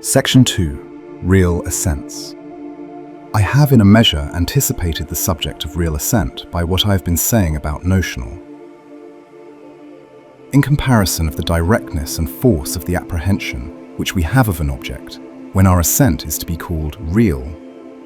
Section 2. Real Assents. I have in a measure anticipated the subject of real assent by what I have been saying about notional. In comparison of the directness and force of the apprehension which we have of an object, when our assent is to be called real,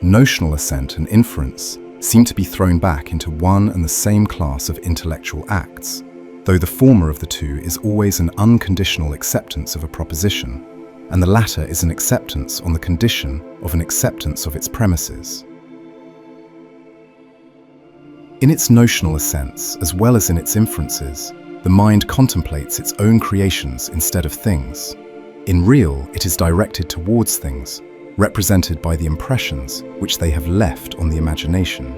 notional assent and inference seem to be thrown back into one and the same class of intellectual acts, though the former of the two is always an unconditional acceptance of a proposition, and the latter is an acceptance on the condition of an acceptance of its premises. In its notional assents, as well as in its inferences, the mind contemplates its own creations instead of things. In real, it is directed towards things, represented by the impressions which they have left on the imagination.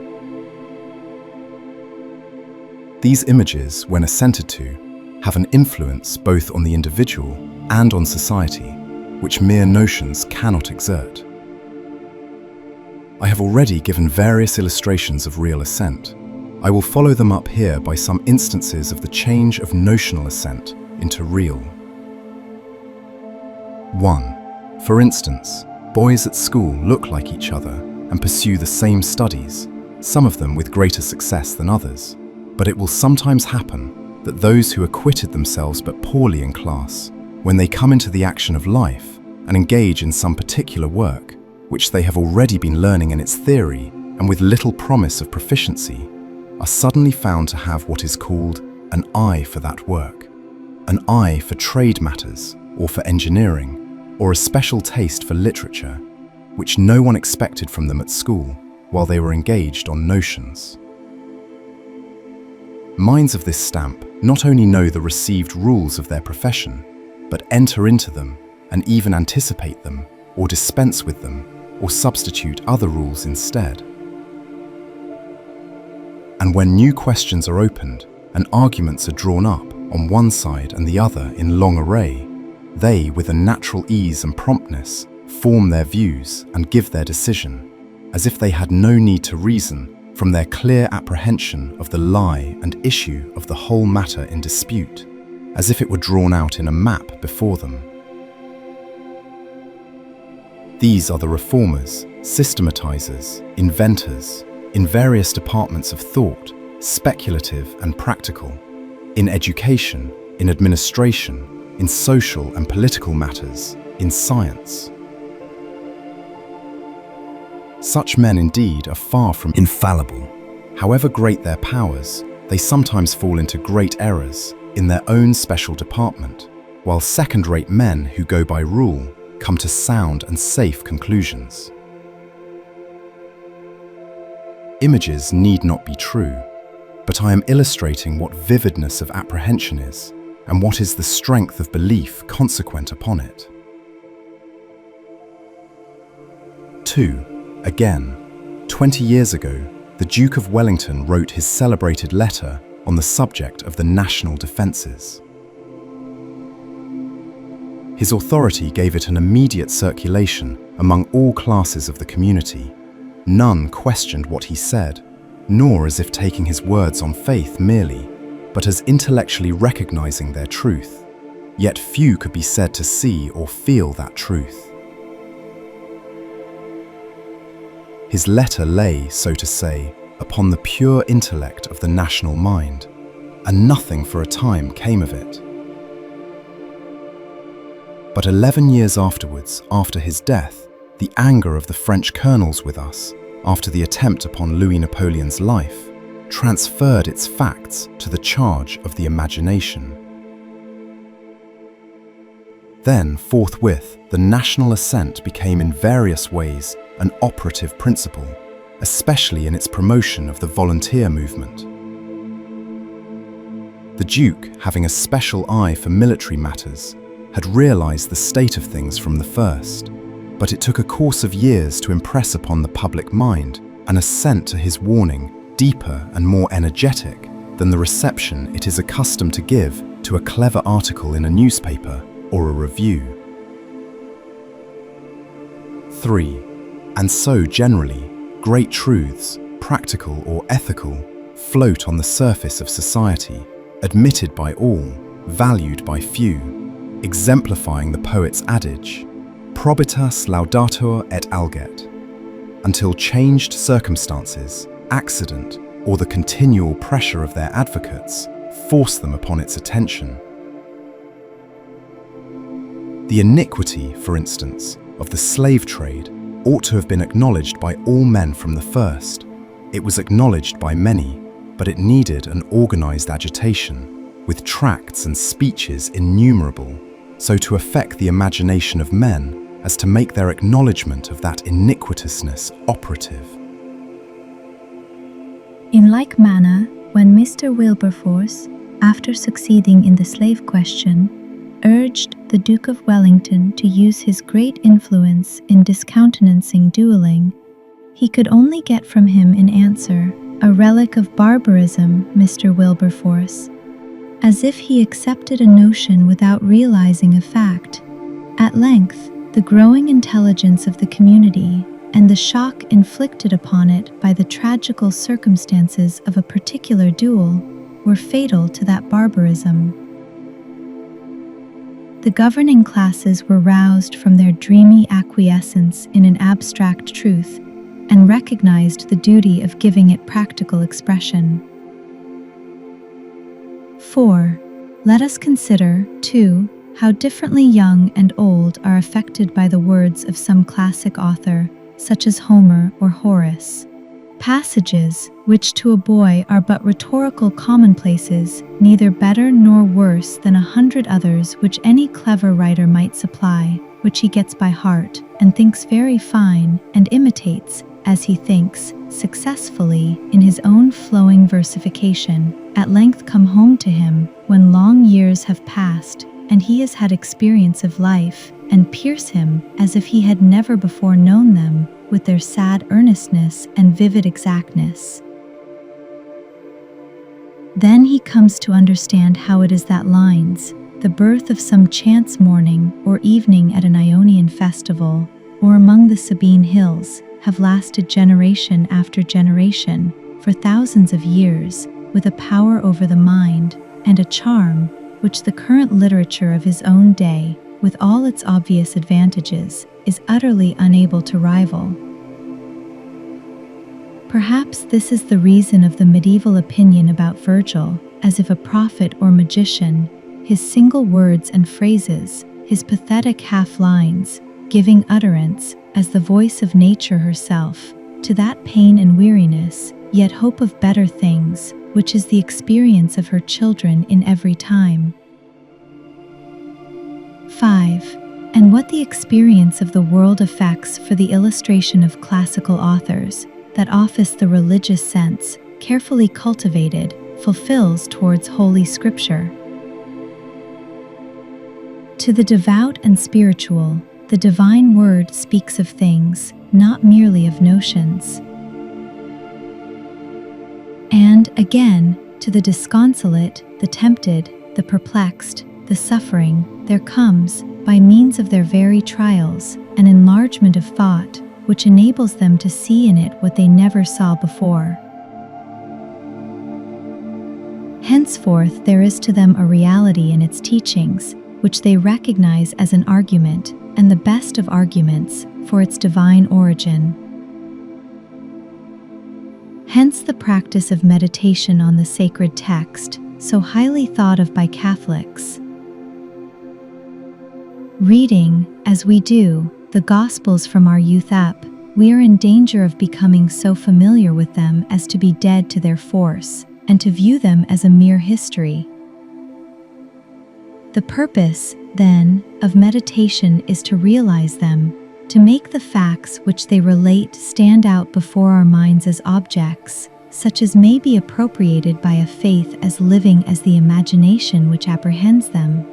These images, when assented to, have an influence both on the individual and on society, which mere notions cannot exert. I have already given various illustrations of real assent. I will follow them up here by some instances of the change of notional assent into real. 1. For instance, boys at school look like each other and pursue the same studies, some of them with greater success than others, but it will sometimes happen that those who acquitted themselves but poorly in class, when they come into the action of life and engage in some particular work, which they have already been learning in its theory and with little promise of proficiency, are suddenly found to have what is called an eye for that work, an eye for trade matters or for engineering, or a special taste for literature, which no one expected from them at school while they were engaged on notions. Minds of this stamp not only know the received rules of their profession, but enter into them and even anticipate them, or dispense with them, or substitute other rules instead. And when new questions are opened and arguments are drawn up on one side and the other in long array, they, with a natural ease and promptness, form their views and give their decision, as if they had no need to reason, from their clear apprehension of the lie and issue of the whole matter in dispute, as if it were drawn out in a map before them. These are the reformers, systematizers, inventors, in various departments of thought, speculative and practical, in education, in administration, in social and political matters, in science. Such men indeed are far from infallible. However great their powers, they sometimes fall into great errors in their own special department, while second-rate men who go by rule come to sound and safe conclusions. Images need not be true, but I am illustrating what vividness of apprehension is, and what is the strength of belief consequent upon it. 2. Again, 20 years ago, the Duke of Wellington wrote his celebrated letter on the subject of the national defences. His authority gave it an immediate circulation among all classes of the community. None questioned what he said, nor as if taking his words on faith merely, but as intellectually recognizing their truth. Yet few could be said to see or feel that truth. His letter lay, so to say, upon the pure intellect of the national mind, and nothing for a time came of it. But 11 years afterwards, after his death, the anger of the French colonels with us, after the attempt upon Louis Napoleon's life, transferred its facts to the charge of the imagination. Then, forthwith, the national assent became in various ways an operative principle, especially in its promotion of the volunteer movement. The Duke, having a special eye for military matters, had realized the state of things from the first, but it took a course of years to impress upon the public mind an assent to his warning deeper and more energetic than the reception it is accustomed to give to a clever article in a newspaper or a review. 3. And so, generally, great truths, practical or ethical, float on the surface of society, admitted by all, valued by few, exemplifying the poet's adage, probitas laudatur et alget, until changed circumstances, accident, or the continual pressure of their advocates force them upon its attention. The iniquity, for instance, of the slave trade ought to have been acknowledged by all men from the first. It was acknowledged by many, but it needed an organized agitation, with tracts and speeches innumerable, so to affect the imagination of men as to make their acknowledgement of that iniquitousness operative. In like manner, when Mr. Wilberforce, after succeeding in the slave question, urged the Duke of Wellington to use his great influence in discountenancing dueling, he could only get from him in answer, "A relic of barbarism, Mr. Wilberforce," as if he accepted a notion without realizing a fact. At length, the growing intelligence of the community and the shock inflicted upon it by the tragical circumstances of a particular duel were fatal to that barbarism. The governing classes were roused from their dreamy acquiescence in an abstract truth and recognized the duty of giving it practical expression. 4. Let us consider, too, how differently young and old are affected by the words of some classic author, such as Homer or Horace. Passages which to a boy are but rhetorical commonplaces, neither better nor worse than 100 others which any clever writer might supply, which he gets by heart, and thinks very fine, and imitates, as he thinks, successfully in his own flowing versification, at length come home to him, when long years have passed, and he has had experience of life, and pierce him as if he had never before known them, with their sad earnestness and vivid exactness. Then he comes to understand how it is that lines, the birth of some chance morning or evening at an Ionian festival, or among the Sabine hills, have lasted generation after generation, for thousands of years, with a power over the mind, and a charm, which the current literature of his own day, with all its obvious advantages, is utterly unable to rival. Perhaps this is the reason of the medieval opinion about Virgil, as if a prophet or magician, his single words and phrases, his pathetic half-lines, giving utterance, as the voice of nature herself, to that pain and weariness, yet hope of better things, which is the experience of her children in every time. 5. And what the experience of the world effects for the illustration of classical authors, that office the religious sense, carefully cultivated, fulfills towards Holy Scripture. To the devout and spiritual, the divine word speaks of things, not merely of notions. And, again, to the disconsolate, the tempted, the perplexed, the suffering, there comes, by means of their very trials, an enlargement of thought, which enables them to see in it what they never saw before. Henceforth there is to them a reality in its teachings, which they recognize as an argument, and the best of arguments, for its divine origin. Hence the practice of meditation on the sacred text, so highly thought of by Catholics. Reading, as we do, the Gospels from our youth up, we are in danger of becoming so familiar with them as to be dead to their force, and to view them as a mere history. The purpose, then, of meditation is to realize them, to make the facts which they relate stand out before our minds as objects, such as may be appropriated by a faith as living as the imagination which apprehends them.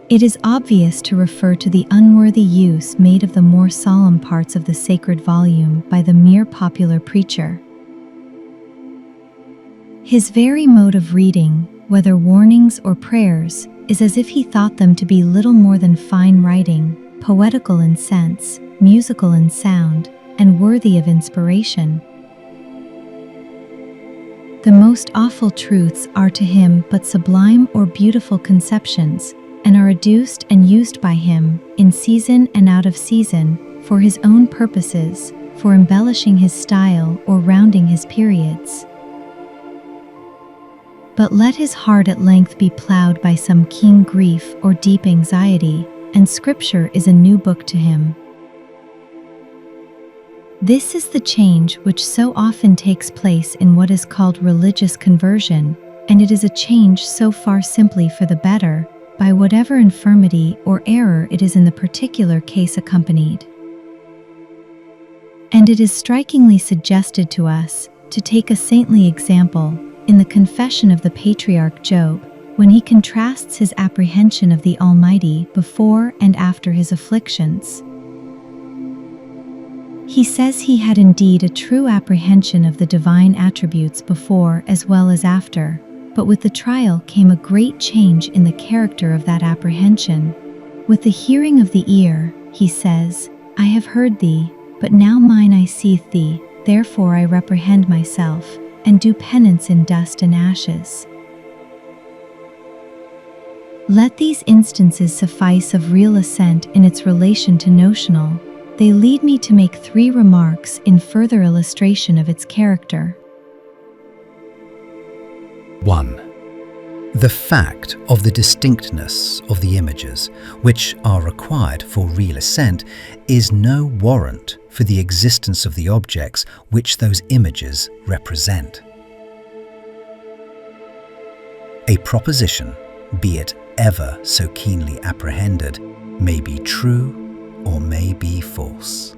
It is obvious to refer to the unworthy use made of the more solemn parts of the sacred volume by the mere popular preacher. His very mode of reading, whether warnings or prayers, is as if he thought them to be little more than fine writing, poetical in sense, musical in sound, and worthy of inspiration. The most awful truths are to him but sublime or beautiful conceptions, and are adduced and used by him, in season and out of season, for his own purposes, for embellishing his style or rounding his periods. But let his heart at length be ploughed by some keen grief or deep anxiety, and Scripture is a new book to him. This is the change which so often takes place in what is called religious conversion, and it is a change so far simply for the better, by whatever infirmity or error it is in the particular case accompanied. And it is strikingly suggested to us to take a saintly example in the confession of the patriarch Job, when he contrasts his apprehension of the Almighty before and after his afflictions. He says he had indeed a true apprehension of the divine attributes before as well as after, but with the trial came a great change in the character of that apprehension. With the hearing of the ear, he says, I have heard thee, but now mine eye seeth thee, therefore I reprehend myself, and do penance in dust and ashes. Let these instances suffice of real assent in its relation to notional. They lead me to make 3 remarks in further illustration of its character. 1. The fact of the distinctness of the images which are required for real assent is no warrant for the existence of the objects which those images represent. A proposition, be it ever so keenly apprehended, may be true or may be false.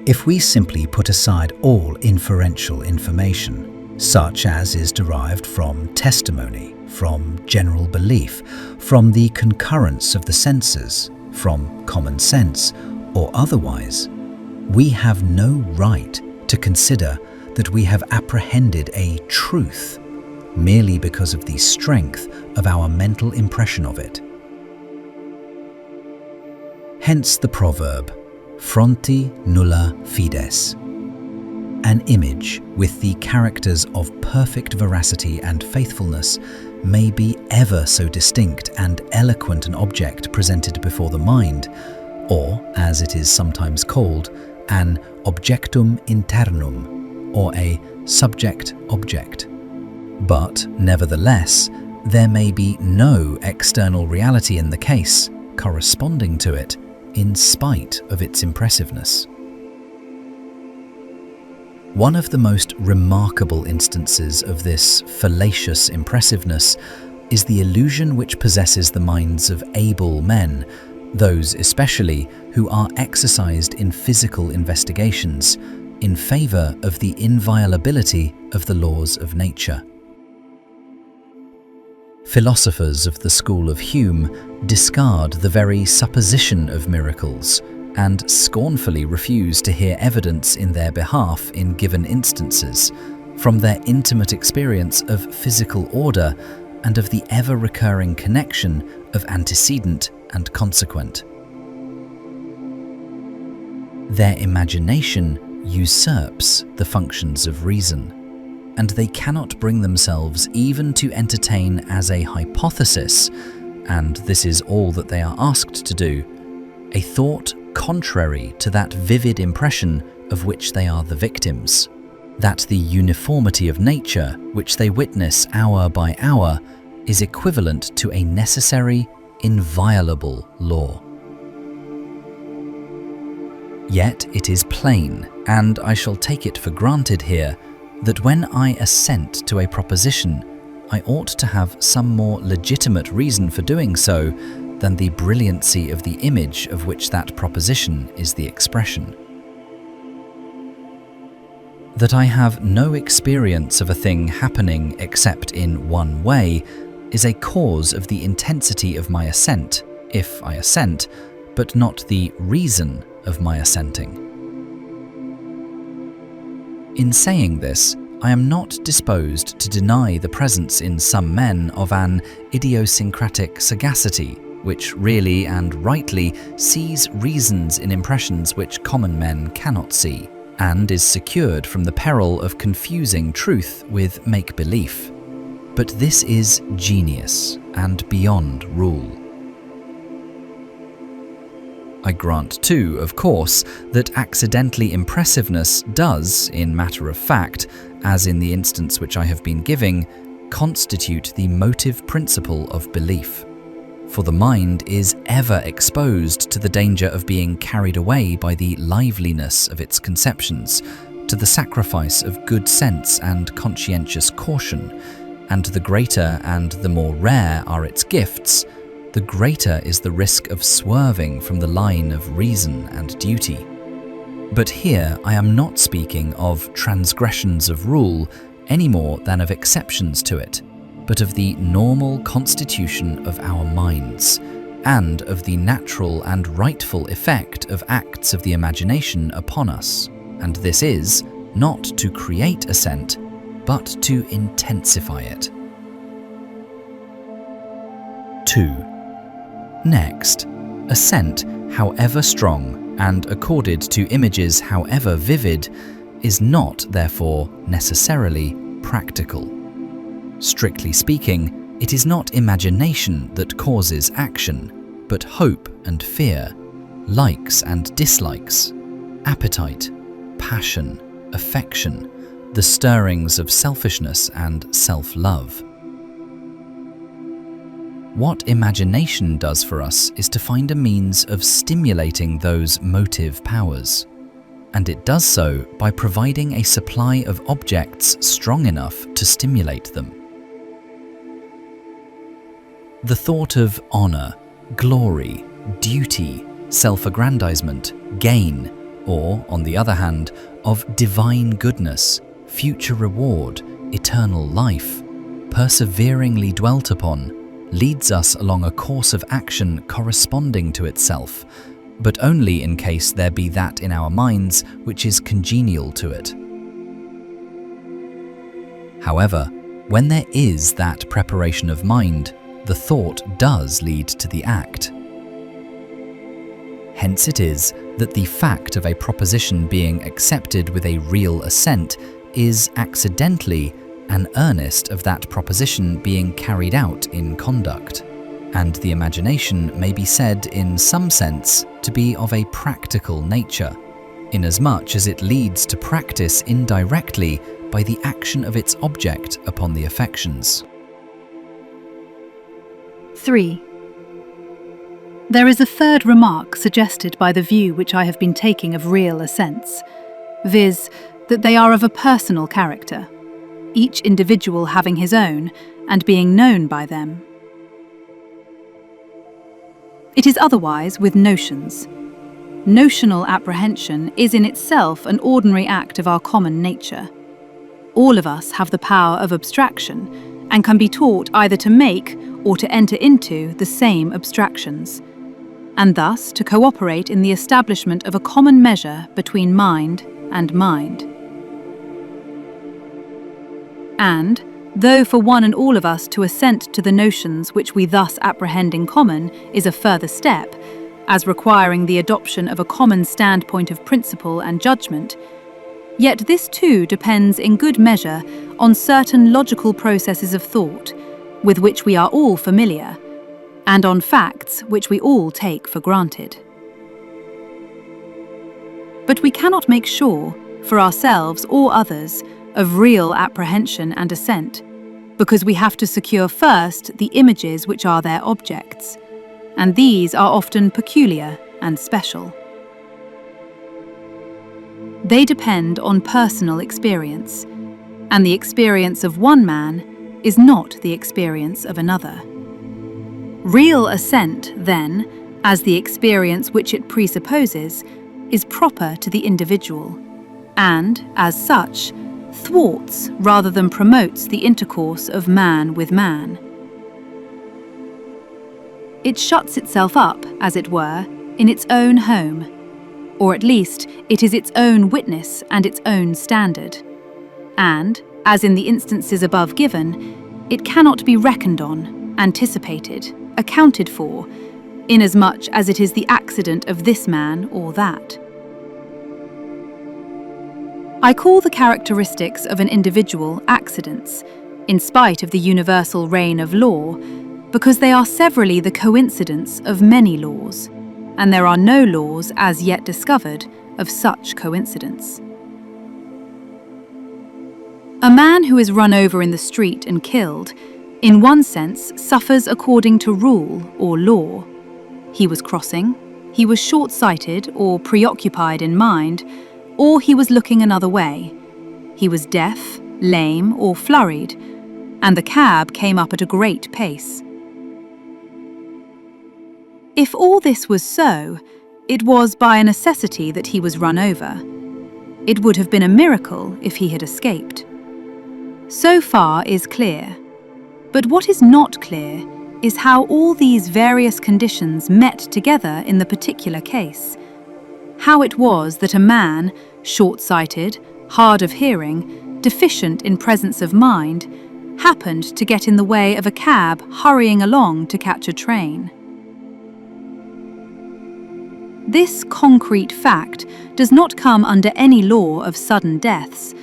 If we simply put aside all inferential information, such as is derived from testimony, from general belief, from the concurrence of the senses, from common sense, or otherwise, we have no right to consider that we have apprehended a truth merely because of the strength of our mental impression of it. Hence the proverb, fronti nulla fides. An image with the characters of perfect veracity and faithfulness may be ever so distinct and eloquent an object presented before the mind, or, as it is sometimes called, an objectum internum, or a subject-object. But, nevertheless, there may be no external reality in the case corresponding to it, in spite of its impressiveness. One of the most remarkable instances of this fallacious impressiveness is the illusion which possesses the minds of able men, those especially who are exercised in physical investigations, in favour of the inviolability of the laws of nature. Philosophers of the school of Hume discard the very supposition of miracles and scornfully refuse to hear evidence in their behalf in given instances, from their intimate experience of physical order and of the ever-recurring connection of antecedent and consequent. Their imagination usurps the functions of reason, and they cannot bring themselves even to entertain as a hypothesis, and this is all that they are asked to do, a thought contrary to that vivid impression of which they are the victims, that the uniformity of nature which they witness hour by hour is equivalent to a necessary, inviolable law. Yet it is plain, and I shall take it for granted here, that when I assent to a proposition, I ought to have some more legitimate reason for doing so than the brilliancy of the image of which that proposition is the expression. That I have no experience of a thing happening except in one way is a cause of the intensity of my assent, if I assent, but not the reason of my assenting. In saying this, I am not disposed to deny the presence in some men of an idiosyncratic sagacity, which really and rightly sees reasons in impressions which common men cannot see, and is secured from the peril of confusing truth with make-belief. But this is genius and beyond rule. I grant too, of course, that accidentally impressiveness does, in matter of fact, as in the instance which I have been giving, constitute the motive principle of belief. For the mind is ever exposed to the danger of being carried away by the liveliness of its conceptions, to the sacrifice of good sense and conscientious caution, and the greater and the more rare are its gifts, the greater is the risk of swerving from the line of reason and duty. But here I am not speaking of transgressions of rule any more than of exceptions to it, but of the normal constitution of our minds, and of the natural and rightful effect of acts of the imagination upon us, and this is not to create assent, but to intensify it. 2. Next, assent, however strong, and accorded to images however vivid, is not, therefore, necessarily practical. Strictly speaking, it is not imagination that causes action, but hope and fear, likes and dislikes, appetite, passion, affection, the stirrings of selfishness and self-love. What imagination does for us is to find a means of stimulating those motive powers, and it does so by providing a supply of objects strong enough to stimulate them. The thought of honor, glory, duty, self-aggrandizement, gain, or, on the other hand, of divine goodness, future reward, eternal life, perseveringly dwelt upon, leads us along a course of action corresponding to itself, but only in case there be that in our minds which is congenial to it. However, when there is that preparation of mind, the thought does lead to the act. Hence it is that the fact of a proposition being accepted with a real assent is accidentally an earnest of that proposition being carried out in conduct, and the imagination may be said in some sense to be of a practical nature, inasmuch as it leads to practice indirectly by the action of its object upon the affections. 3. There is a third remark suggested by the view which I have been taking of real assents, viz., that they are of a personal character, each individual having his own and being known by them. It is otherwise with notions. Notional apprehension is in itself an ordinary act of our common nature. All of us have the power of abstraction and can be taught either to make or to enter into the same abstractions, and thus to cooperate in the establishment of a common measure between mind and mind. And, though for one and all of us to assent to the notions which we thus apprehend in common is a further step, as requiring the adoption of a common standpoint of principle and judgment, yet this too depends in good measure on certain logical processes of thought, with which we are all familiar, and on facts which we all take for granted. But we cannot make sure, for ourselves or others, of real apprehension and assent, because we have to secure first the images which are their objects, and these are often peculiar and special. They depend on personal experience, and the experience of one man is not the experience of another. Real assent, then, as the experience which it presupposes, is proper to the individual, and, as such, thwarts rather than promotes the intercourse of man with man. It shuts itself up, as it were, in its own home, or at least it is its own witness and its own standard, and, as in the instances above given, it cannot be reckoned on, anticipated, accounted for, inasmuch as it is the accident of this man or that. I call the characteristics of an individual accidents, in spite of the universal reign of law, because they are severally the coincidence of many laws, and there are no laws as yet discovered of such coincidence. A man who is run over in the street and killed, in one sense, suffers according to rule or law. He was crossing, he was short-sighted or preoccupied in mind, or he was looking another way. He was deaf, lame, or flurried, and the cab came up at a great pace. If all this was so, it was by a necessity that he was run over. It would have been a miracle if he had escaped. So far is clear. But what is not clear is how all these various conditions met together in the particular case. How it was that a man, short-sighted, hard of hearing, deficient in presence of mind, happened to get in the way of a cab hurrying along to catch a train. This concrete fact does not come under any law of sudden deaths,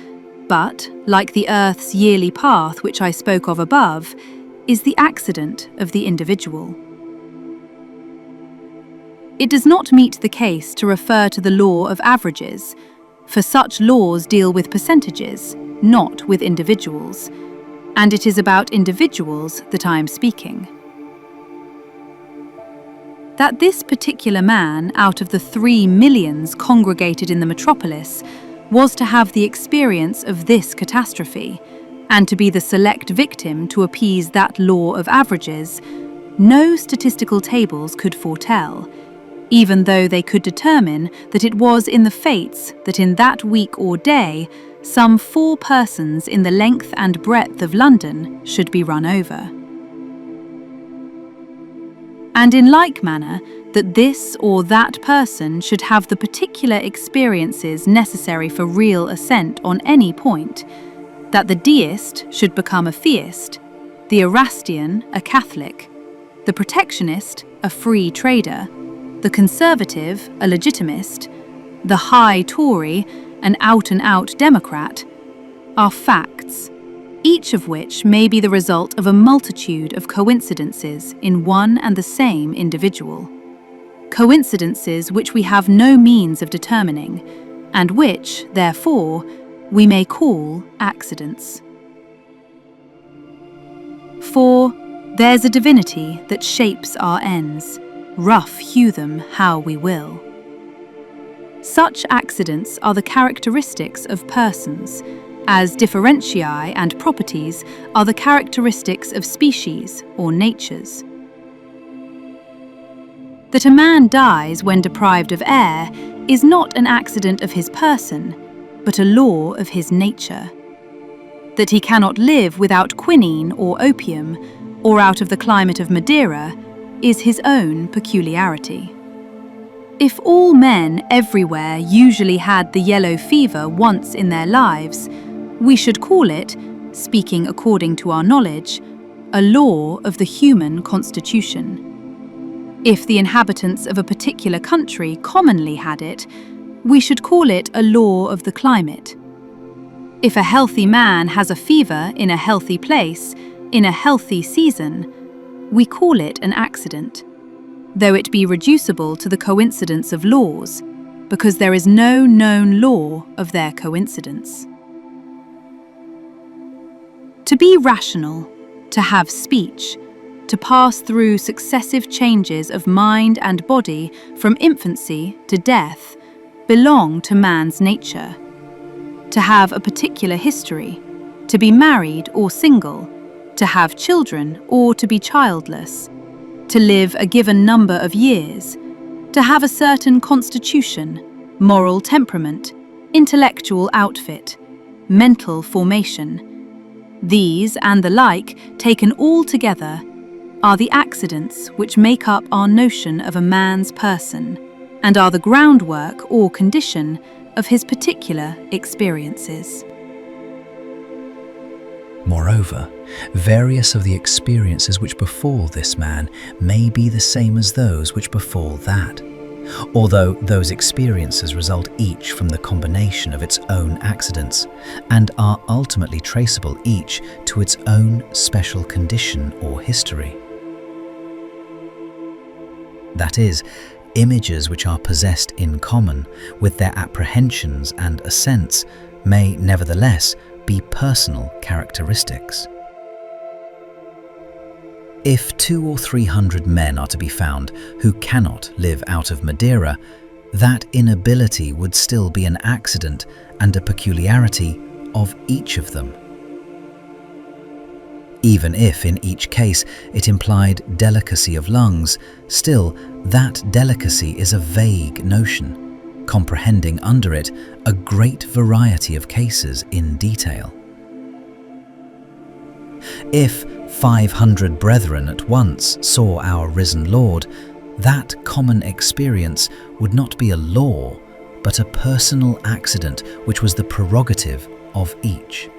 but, like the Earth's yearly path which I spoke of above, is the accident of the individual. It does not meet the case to refer to the law of averages, for such laws deal with percentages, not with individuals, and it is about individuals that I am speaking. That this particular man, out of the 3 millions congregated in the metropolis, was to have the experience of this catastrophe, and to be the select victim to appease that law of averages, no statistical tables could foretell, even though they could determine that it was in the fates that in that week or day, some 4 persons in the length and breadth of London should be run over. And in like manner, that this or that person should have the particular experiences necessary for real assent on any point, that the deist should become a theist, the Erastian a Catholic, the protectionist a free trader, the conservative a legitimist, the high Tory an out-and-out Democrat, are facts, each of which may be the result of a multitude of coincidences in one and the same individual. Coincidences which we have no means of determining, and which, therefore, we may call accidents. For there's a divinity that shapes our ends, rough hew them how we will. Such accidents are the characteristics of persons, as differentiae and properties are the characteristics of species or natures. That a man dies when deprived of air is not an accident of his person, but a law of his nature. That he cannot live without quinine or opium, or out of the climate of Madeira, is his own peculiarity. If all men everywhere usually had the yellow fever once in their lives, we should call it, speaking according to our knowledge, a law of the human constitution. If the inhabitants of a particular country commonly had it, we should call it a law of the climate. If a healthy man has a fever in a healthy place, in a healthy season, we call it an accident, though it be reducible to the coincidence of laws, because there is no known law of their coincidence. To be rational, to have speech, to pass through successive changes of mind and body from infancy to death, belong to man's nature. To have a particular history, to be married or single, to have children or to be childless, to live a given number of years, to have a certain constitution, moral temperament, intellectual outfit, mental formation. These and the like, taken all together, are the accidents which make up our notion of a man's person, and are the groundwork or condition of his particular experiences. Moreover, various of the experiences which befall this man may be the same as those which befall that, although those experiences result each from the combination of its own accidents, and are ultimately traceable each to its own special condition or history. That is, Images which are possessed in common with their apprehensions and assents may nevertheless be personal characteristics. If 200 or 300 men are to be found who cannot live out of Madeira, that inability would still be an accident and a peculiarity of each of them. Even if in each case it implied delicacy of lungs, still that delicacy is a vague notion, comprehending under it a great variety of cases in detail. If 500 brethren at once saw our risen Lord, that common experience would not be a law, but a personal accident which was the prerogative of each.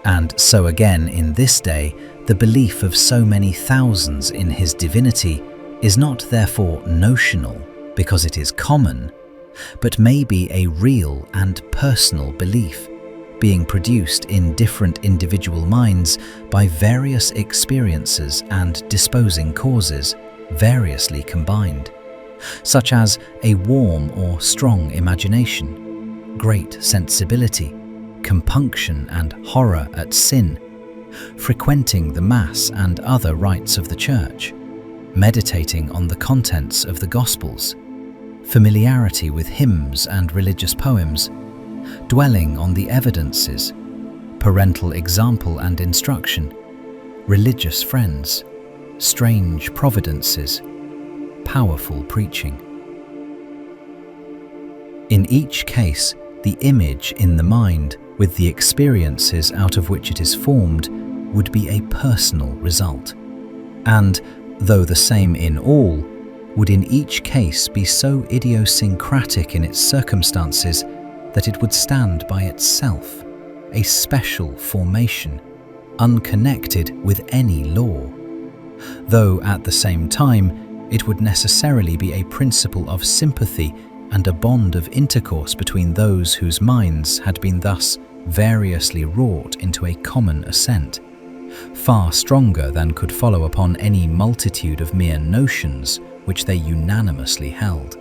And so again in this day, the belief of so many thousands in his divinity is not therefore notional because it is common, but may be a real and personal belief, being produced in different individual minds by various experiences and disposing causes, variously combined, such as a warm or strong imagination, great sensibility, compunction and horror at sin, frequenting the Mass and other rites of the Church, meditating on the contents of the Gospels, familiarity with hymns and religious poems, dwelling on the evidences, parental example and instruction, religious friends, strange providences, powerful preaching. In each case, the image in the mind, with the experiences out of which it is formed, would be a personal result, and, though the same in all, would in each case be so idiosyncratic in its circumstances that it would stand by itself, a special formation, unconnected with any law, though at the same time it would necessarily be a principle of sympathy and a bond of intercourse between those whose minds had been thus variously wrought into a common assent, far stronger than could follow upon any multitude of mere notions which they unanimously held.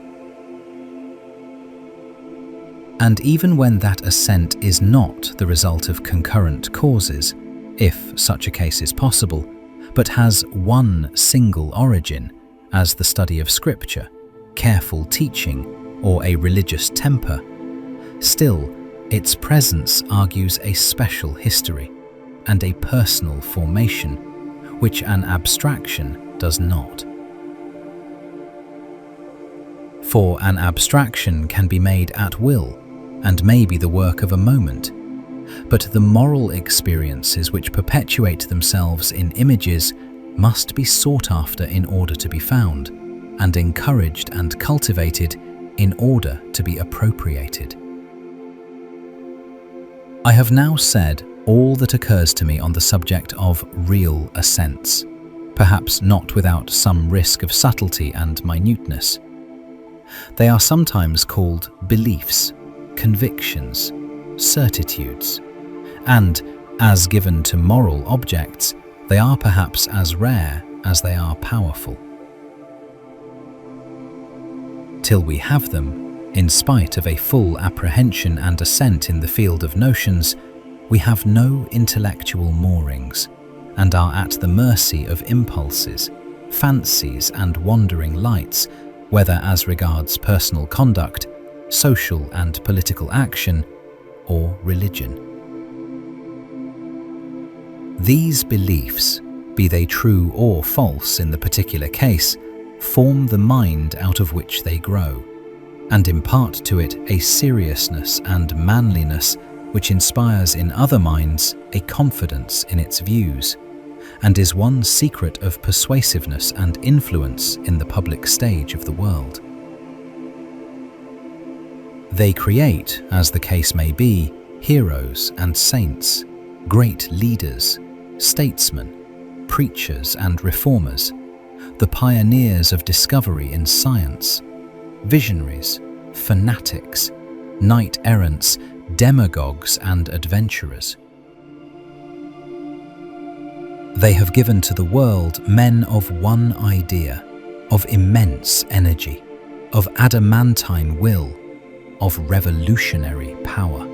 And even when that assent is not the result of concurrent causes, if such a case is possible, but has one single origin, as the study of Scripture, careful teaching, or a religious temper, still its presence argues a special history and a personal formation, which an abstraction does not. For an abstraction can be made at will, and may be the work of a moment, but the moral experiences which perpetuate themselves in images must be sought after in order to be found, and encouraged and cultivated in order to be appropriated. I have now said all that occurs to me on the subject of real assents, perhaps not without some risk of subtlety and minuteness. They are sometimes called beliefs, convictions, certitudes, and, as given to moral objects, they are perhaps as rare as they are powerful. Till we have them, in spite of a full apprehension and assent in the field of notions, we have no intellectual moorings, and are at the mercy of impulses, fancies and wandering lights, whether as regards personal conduct, social and political action, or religion. These beliefs, be they true or false in the particular case, form the mind out of which they grow, and impart to it a seriousness and manliness which inspires in other minds a confidence in its views, and is one secret of persuasiveness and influence in the public stage of the world. They create, as the case may be, heroes and saints, great leaders, statesmen, preachers and reformers, the pioneers of discovery in science, visionaries, fanatics, knight-errants, demagogues and adventurers. They have given to the world men of one idea, of immense energy, of adamantine will, of revolutionary power.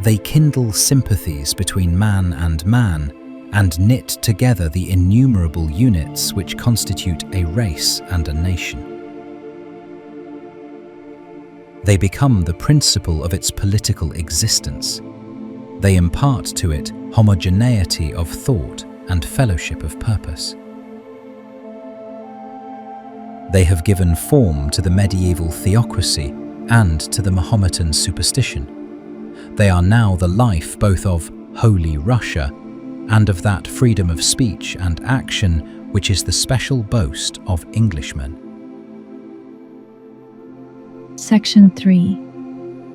They kindle sympathies between man and knit together the innumerable units which constitute a race and a nation. They become the principle of its political existence. They impart to it homogeneity of thought and fellowship of purpose. They have given form to the medieval theocracy and to the Mahometan superstition. They are now the life both of Holy Russia and of that freedom of speech and action which is the special boast of Englishmen. Section 3.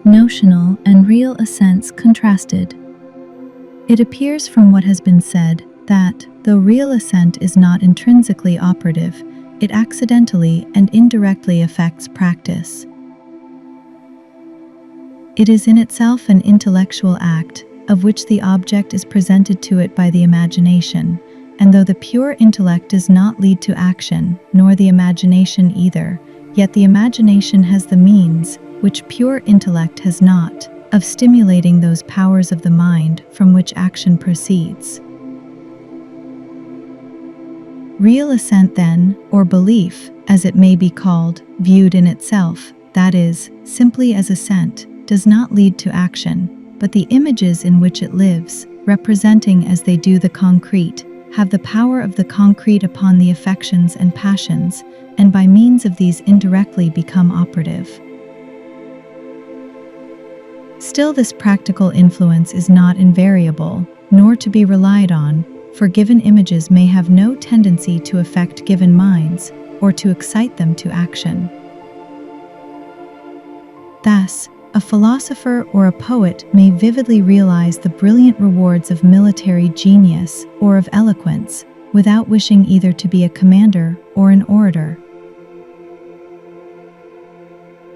Notional and real assents contrasted. It appears from what has been said that, though real assent is not intrinsically operative, it accidentally and indirectly affects practice. It is in itself an intellectual act, of which the object is presented to it by the imagination, and though the pure intellect does not lead to action, nor the imagination either, yet the imagination has the means, which pure intellect has not, of stimulating those powers of the mind from which action proceeds. Real assent then, or belief, as it may be called, viewed in itself, that is, simply as assent, does not lead to action, but the images in which it lives, representing as they do the concrete, have the power of the concrete upon the affections and passions, and by means of these indirectly become operative. Still, this practical influence is not invariable, nor to be relied on, for given images may have no tendency to affect given minds, or to excite them to action. Thus, a philosopher or a poet may vividly realize the brilliant rewards of military genius or of eloquence, without wishing either to be a commander or an orator.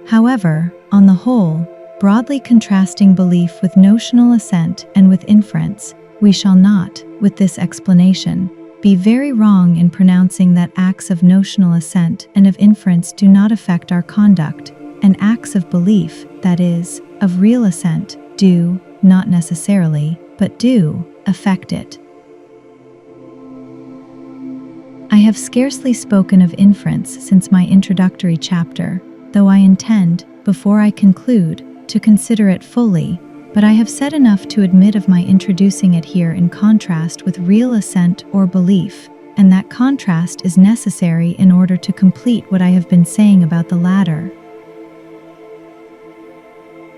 However, on the whole, broadly contrasting belief with notional assent and with inference, we shall not, with this explanation, be very wrong in pronouncing that acts of notional assent and of inference do not affect our conduct, and acts of belief, that is, of real assent, do, not necessarily, but do, affect it. I have scarcely spoken of inference since my introductory chapter, though I intend, before I conclude, to consider it fully, but I have said enough to admit of my introducing it here in contrast with real assent or belief, and that contrast is necessary in order to complete what I have been saying about the latter.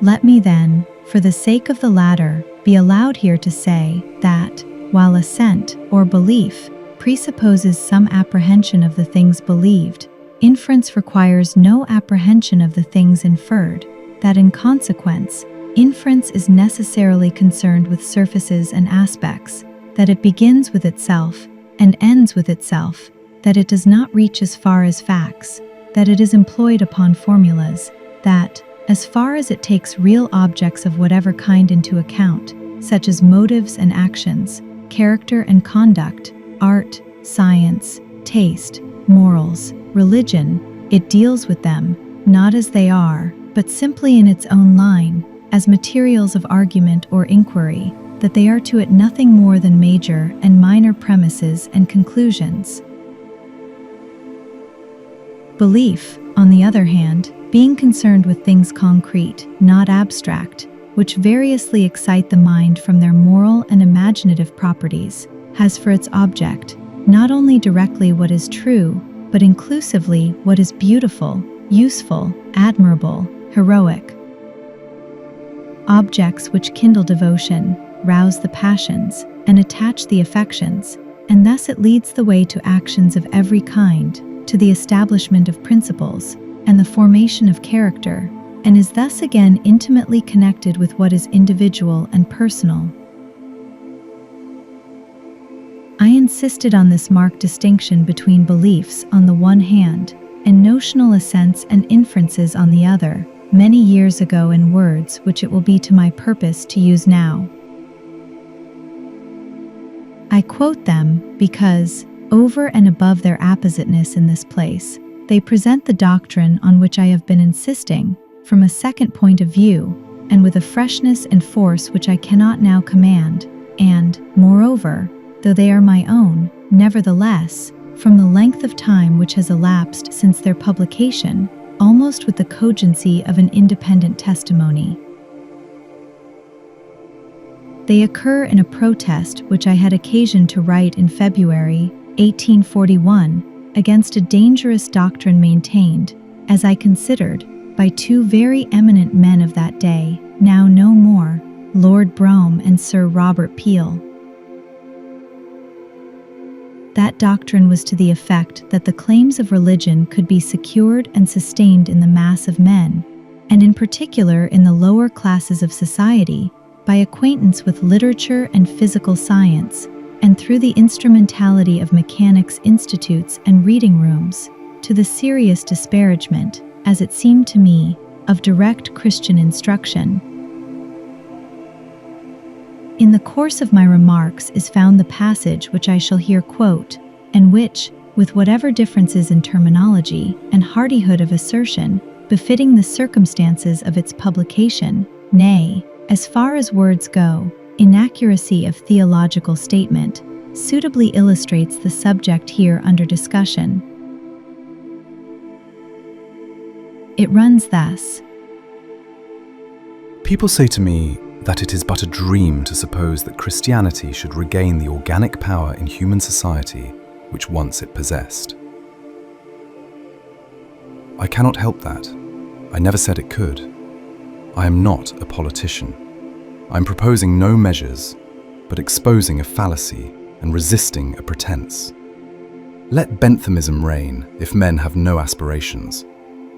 Let me then, for the sake of the latter, be allowed here to say that, while assent or belief presupposes some apprehension of the things believed, inference requires no apprehension of the things inferred, that in consequence, inference is necessarily concerned with surfaces and aspects, that it begins with itself and ends with itself, that it does not reach as far as facts, that it is employed upon formulas, that, as far as it takes real objects of whatever kind into account, such as motives and actions, character and conduct, art, science, taste, morals, religion, it deals with them, not as they are, but simply in its own line, as materials of argument or inquiry, that they are to it nothing more than major and minor premises and conclusions. Belief, on the other hand, being concerned with things concrete, not abstract, which variously excite the mind from their moral and imaginative properties, has for its object not only directly what is true, but inclusively what is beautiful, useful, admirable, heroic. Objects which kindle devotion, rouse the passions, and attach the affections, and thus it leads the way to actions of every kind, to the establishment of principles, and the formation of character, and is thus again intimately connected with what is individual and personal. I insisted on this marked distinction between beliefs on the one hand and notional assents and inferences on the other, many years ago in words which it will be to my purpose to use now. I quote them because, Over and above their appositeness in this place, they present the doctrine on which I have been insisting from a second point of view, and with a freshness and force which I cannot now command, and, moreover, though they are my own, nevertheless, from the length of time which has elapsed since their publication, almost with the cogency of an independent testimony. They occur in a protest which I had occasion to write in February 1841 against a dangerous doctrine maintained, as I considered, by two very eminent men of that day, now no more, Lord Brougham and Sir Robert Peel. That doctrine was to the effect that the claims of religion could be secured and sustained in the mass of men, and in particular in the lower classes of society, by acquaintance with literature and physical science, and through the instrumentality of mechanics' institutes and reading rooms, to the serious disparagement, as it seemed to me, of direct Christian instruction. In the course of my remarks is found the passage which I shall here quote, and which, with whatever differences in terminology and hardihood of assertion, befitting the circumstances of its publication, nay, as far as words go, inaccuracy of theological statement, suitably illustrates the subject here under discussion. It runs thus. People say to me that it is but a dream to suppose that Christianity should regain the organic power in human society which once it possessed. I cannot help that. I never said it could. I am not a politician. I am proposing no measures, but exposing a fallacy and resisting a pretense. Let Benthamism reign if men have no aspirations,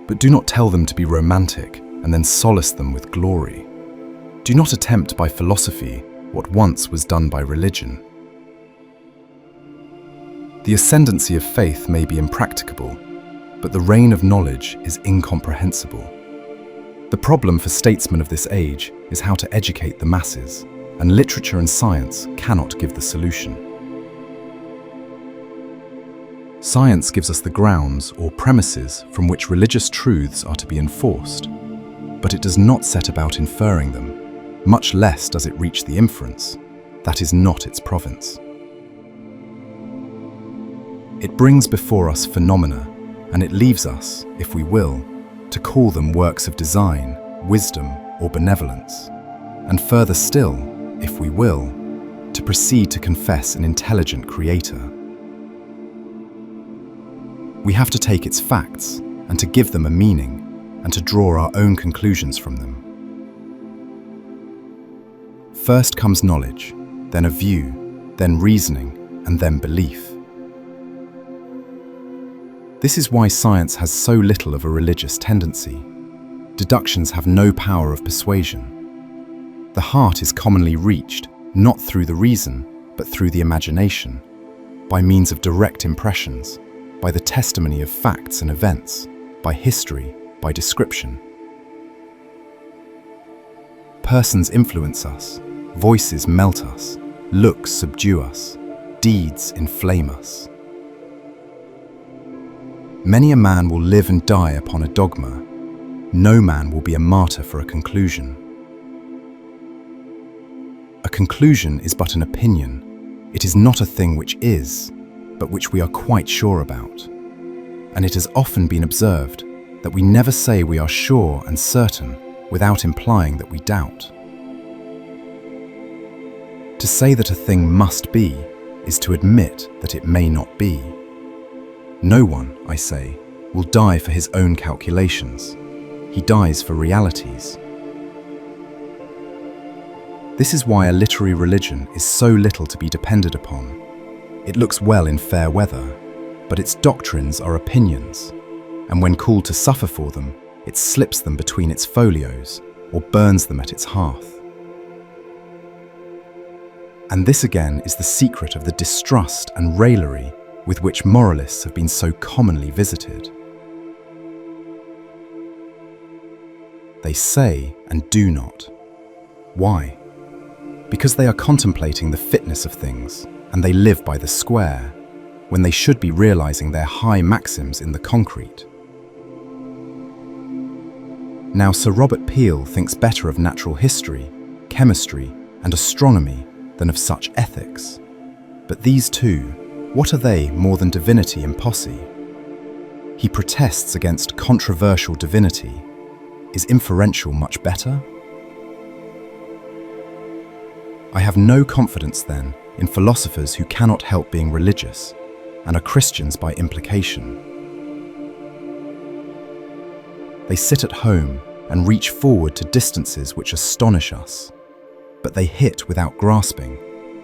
but do not tell them to be romantic and then solace them with glory. Do not attempt by philosophy what once was done by religion. The ascendancy of faith may be impracticable, but the reign of knowledge is incomprehensible. The problem for statesmen of this age is how to educate the masses, and literature and science cannot give the solution. Science gives us the grounds or premises from which religious truths are to be enforced, but it does not set about inferring them, much less does it reach the inference. That is not its province. It brings before us phenomena, and it leaves us, if we will, to call them works of design, wisdom, or benevolence, and further still, if we will, to proceed to confess an intelligent creator. We have to take its facts and to give them a meaning and to draw our own conclusions from them. First comes knowledge, then a view, then reasoning, and then belief. This is why science has so little of a religious tendency. Deductions have no power of persuasion. The heart is commonly reached, not through the reason, but through the imagination, by means of direct impressions, by the testimony of facts and events, by history, by description. Persons influence us, voices melt us, looks subdue us, deeds inflame us. Many a man will live and die upon a dogma. No man will be a martyr for a conclusion. A conclusion is but an opinion. It is not a thing which is, but which we are quite sure about. And it has often been observed that we never say we are sure and certain without implying that we doubt. To say that a thing must be is to admit that it may not be. No one, I say, will die for his own calculations. He dies for realities. This is why a literary religion is so little to be depended upon. It looks well in fair weather, but its doctrines are opinions, and when called to suffer for them, it slips them between its folios or burns them at its hearth. And this again is the secret of the distrust and raillery with which moralists have been so commonly visited. They say and do not. Why? Because they are contemplating the fitness of things, and they live by the square. when they should be realizing their high maxims in the concrete. Now, Sir Robert Peel thinks better of natural history, chemistry, and astronomy than of such ethics. But these two, what are they more than divinity and posse? He protests against controversial divinity. Is inferential much better? I have no confidence, then, in philosophers who cannot help being religious, and are Christians by implication. They sit at home and reach forward to distances which astonish us, but they hit without grasping,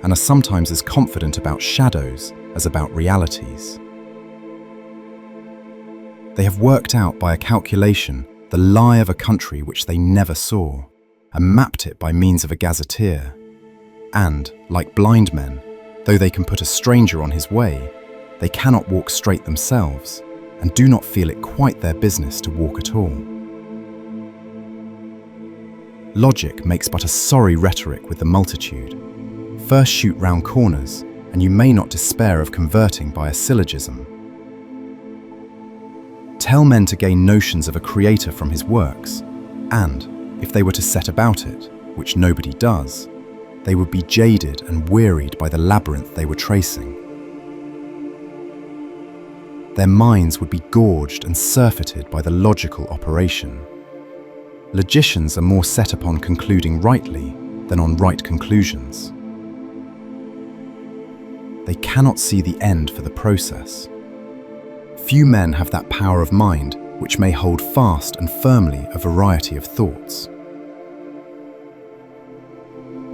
and are sometimes as confident about shadows as about realities. They have worked out by a calculation the lie of a country which they never saw, and mapped it by means of a gazetteer. And, like blind men, though they can put a stranger on his way, they cannot walk straight themselves, and do not feel it quite their business to walk at all. Logic makes but a sorry rhetoric with the multitude. First shoot round corners, and you may not despair of converting by a syllogism. Tell men to gain notions of a creator from his works, and, if they were to set about it, which nobody does, they would be jaded and wearied by the labyrinth they were tracing. Their minds would be gorged and surfeited by the logical operation. Logicians are more set upon concluding rightly than on right conclusions. They cannot see the end for the process. Few men have that power of mind which may hold fast and firmly a variety of thoughts.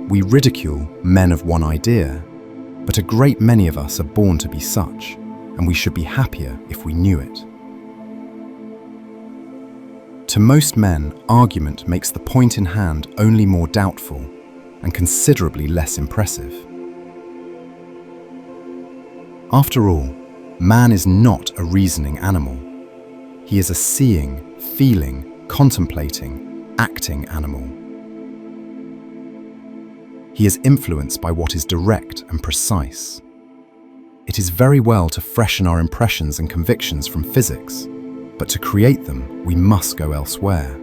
We ridicule men of one idea, but a great many of us are born to be such, and we should be happier if we knew it. To most men, argument makes the point in hand only more doubtful and considerably less impressive. After all, man is not a reasoning animal. He is a seeing, feeling, contemplating, acting animal. He is influenced by what is direct and precise. It is very well to freshen our impressions and convictions from physics, but to create them, we must go elsewhere.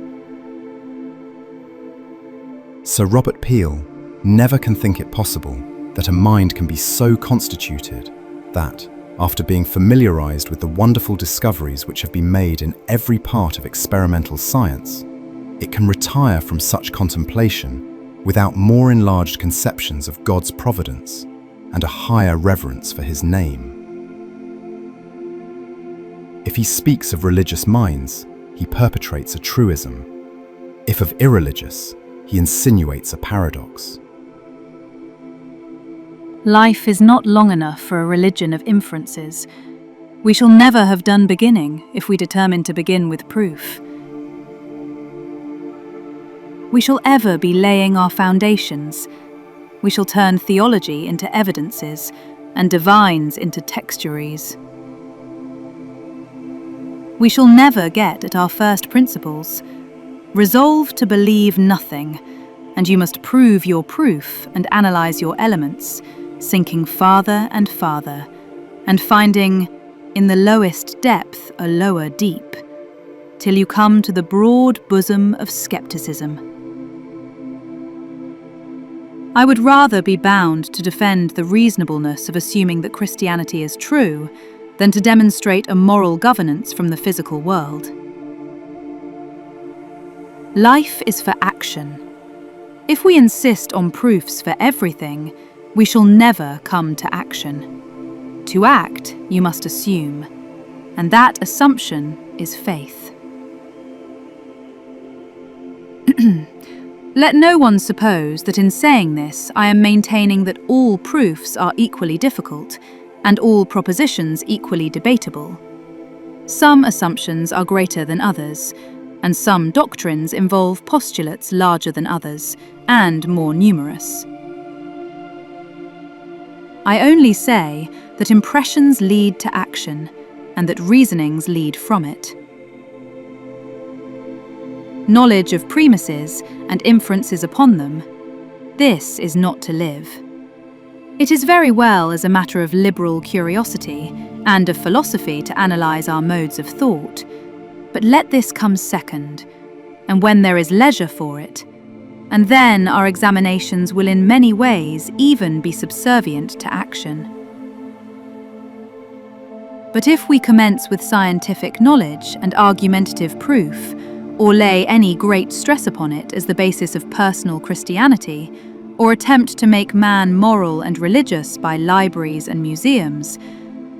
Sir Robert Peel never can think it possible that a mind can be so constituted that, after being familiarized with the wonderful discoveries which have been made in every part of experimental science, it can retire from such contemplation without more enlarged conceptions of God's providence and a higher reverence for his name. If he speaks of religious minds, he perpetrates a truism. If of irreligious, he insinuates a paradox. Life is not long enough for a religion of inferences. We shall never have done beginning if we determine to begin with proof. We shall ever be laying our foundations. We shall turn theology into evidences and divines into textuaries. We shall never get at our first principles. Resolve to believe nothing, and you must prove your proof and analyze your elements, sinking farther and farther, and finding, in the lowest depth, a lower deep, till you come to the broad bosom of skepticism. I would rather be bound to defend the reasonableness of assuming that Christianity is true than to demonstrate a moral governance from the physical world. Life is for action. If we insist on proofs for everything, we shall never come to action. To act, you must assume, and that assumption is faith. Let no one suppose that in saying this I am maintaining that all proofs are equally difficult and all propositions equally debatable. Some assumptions are greater than others, and some doctrines involve postulates larger than others and more numerous. I only say that impressions lead to action and that reasonings lead from it. Knowledge of premises and inferences upon them, this is not to live. It is very well as a matter of liberal curiosity and of philosophy to analyse our modes of thought, but let this come second, and when there is leisure for it, and then our examinations will in many ways even be subservient to action. But if we commence with scientific knowledge and argumentative proof, or lay any great stress upon it as the basis of personal Christianity, or attempt to make man moral and religious by libraries and museums,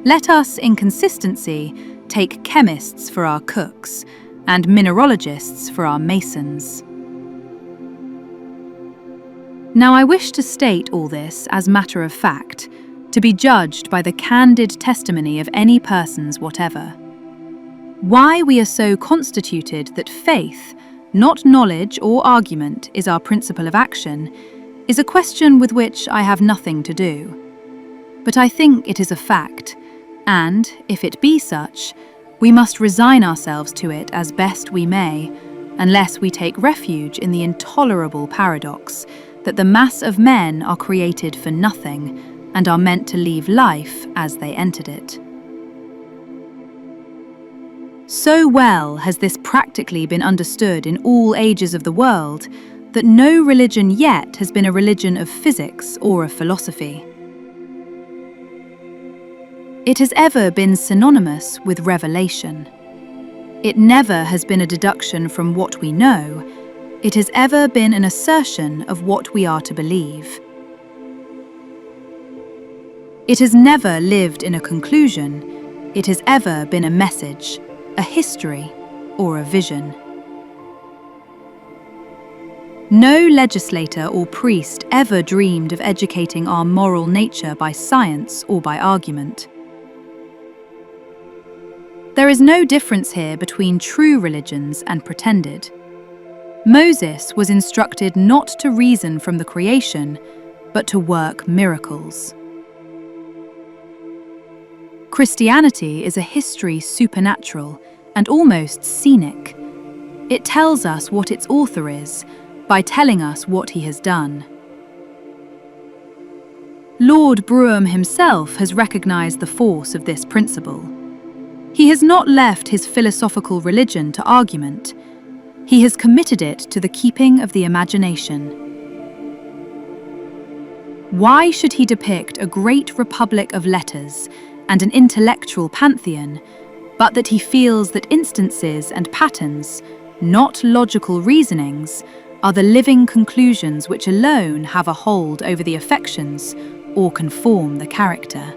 let us, in consistency, take chemists for our cooks, and mineralogists for our masons. Now I wish to state all this as matter of fact, to be judged by the candid testimony of any persons whatever. Why we are so constituted that faith, not knowledge or argument, is our principle of action, is a question with which I have nothing to do. But I think it is a fact, and, if it be such, we must resign ourselves to it as best we may, unless we take refuge in the intolerable paradox that the mass of men are created for nothing and are meant to leave life as they entered it. So well has this practically been understood in all ages of the world that no religion yet has been a religion of physics or of philosophy. It has ever been synonymous with revelation. It never has been a deduction from what we know. It has ever been an assertion of what we are to believe. It has never lived in a conclusion. It has ever been a message, a history, or a vision. No legislator or priest ever dreamed of educating our moral nature by science or by argument. There is no difference here between true religions and pretended. Moses was instructed not to reason from the creation, but to work miracles. Christianity is a history supernatural and almost scenic. It tells us what its author is by telling us what he has done. Lord Brougham himself has recognized the force of this principle. He has not left his philosophical religion to argument. He has committed it to the keeping of the imagination. Why should he depict a great republic of letters and an intellectual pantheon, but that he feels that instances and patterns, not logical reasonings, are the living conclusions which alone have a hold over the affections or can form the character?